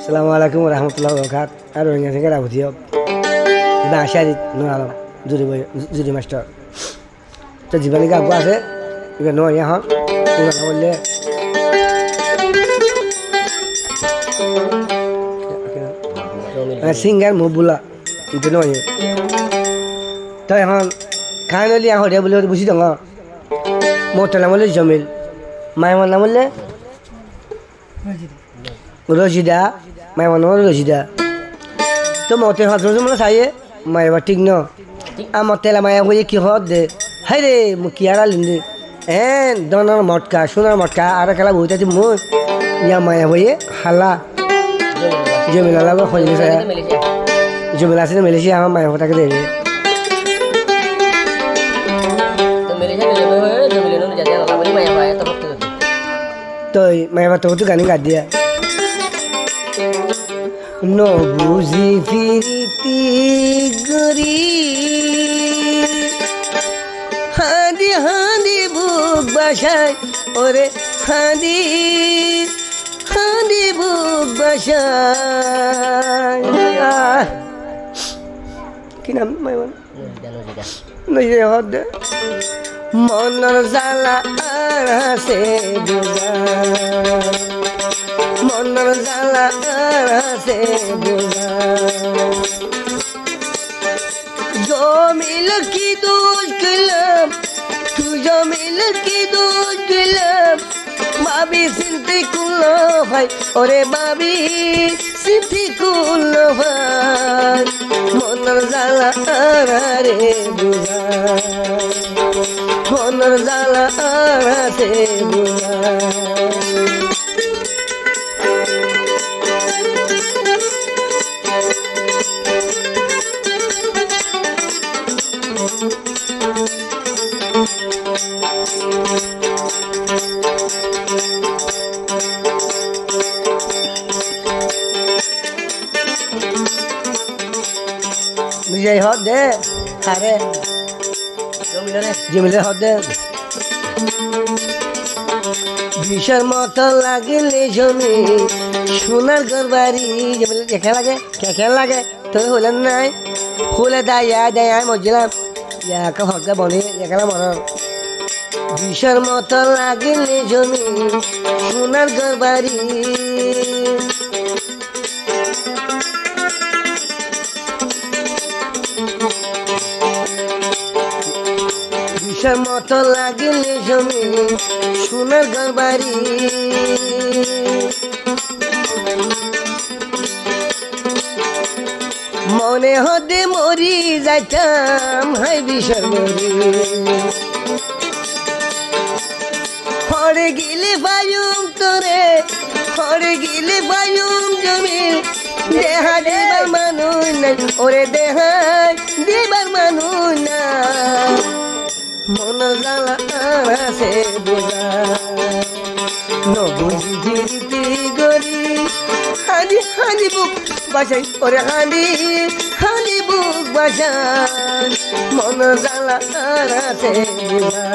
Assalamualaikum warahmatullahi wabarakatuh. Aduh yang saya dapat jawab. Kita asyik Nur Alam, juri master. तो जीवन का अगुआ से इधर नो यहाँ इधर बोले सिंगर मुबुला इधर नो ये तो यहाँ खाने लिए यहाँ बोले तो बुझी दूँगा मोटर ना बोले जमील मायमान ना बोले रोजिदा मायमान ना बोले रोजिदा तो मोटे हाथ रोज़ मतलब साये मायवा ठीक ना आ मोटे ला माया कोई की हाथ दे हाय रे मुखियारा लिंदे दोनों मटका सोनार मटका आरा कला बहुत है मु या माया हुई हल्ला जो मिला लगा खोजने से जो मिला से मलेशिया हम माया होता के दे रहे तो मलेशिया में जो मिले ना जाते हैं ना बोली माया पाया तो माया तो गाने गा दिया नो बुझी फिरती गरी हादी हादी बुक बाशाय ओरे हादी हादी बुक बाशाय কি নাম মাইমান নইরে হদ মনর জালা আর হাসে বুঝা মনর জালা আর হাসে বুঝা जो मिल की दोष कलम तू जो मिल की दोष कलम बाबी सिंती कुलो भाई ओरे बाबी सिंती कुलो भाई मोनर जाला आरे बुझा मोनर जाला आरे बुझा मुझे हाथ दे अरे जो मिले हाथ दे विशाल मत लागले जमी सोनार गरबारी जो मिले क्या लगे तो होले नहीं होले दाया मजला या का हक बने या कला मर विशाल मत लागले जमी सोनार गरबारी মতো লাগিলে জমি সোনার গরবারি মনে হতে মরি যাইতাম হাই বিষর মরি হরে গিলে বায়ুম তোরে হরে গিলে বায়ুম জমি দেহা দিবার মানুষ নাই ওরে দেহা দিবার মানুষ না মনর জালা আরাসে বুঝা নো বুঝি জিরিতি গরি হানি হানি বুক বাজাই ওরে হানি বুক বাজান মনর জালা আরাসে বুঝা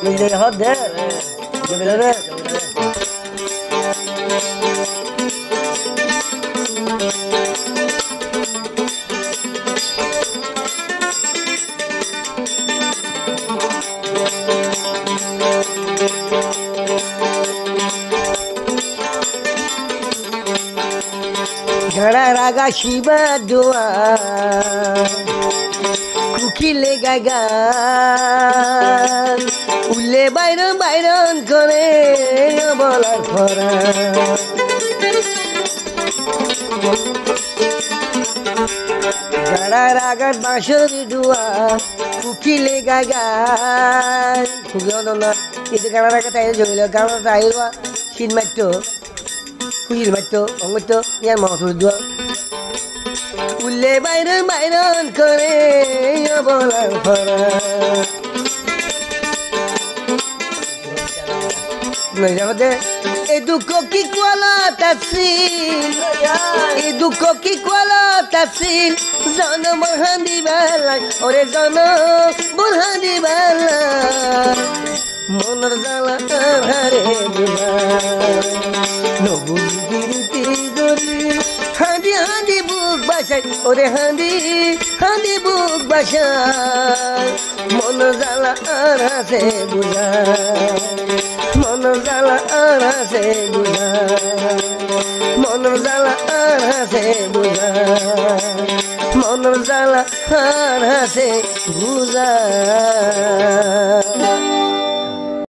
मुझे हाथ दे जो मिला रे घड़ा रागा शिवा दुआ कुकिले गागा उल्ले বাইরন করে বলার খরা ঘड़ा রাগা বাঁশরি দুয়া কুকিলে গাগা কুকিলে না এটা গাড়া রাগা তাই জমিল গাড়া তাইবা শীত মারতো কুকিল মারতো অঙ্গতো ইয়ার মাথুর দুয়া উল্লে বাইরন করে বলার খরা নইরাতে এই দুঃখ কি কোয়ালা তাসিল এই দুঃখ কি কোয়ালা তাসিল জন বহানি বেলা ওরে জন বহানি বেলা মনের জ্বালা হারে বুঝা নবুগিরিতে গরি হাঁদি হাঁদি বুক বাসায় ওরে হাঁদি হাঁদি বুক বাসায় মনের জ্বালা আর হাসে বুঝা মনের জ্বালা আর হাসে বুঝা মনের জ্বালা আর হাসে বুঝা মনের জ্বালা আর হাসে বুঝা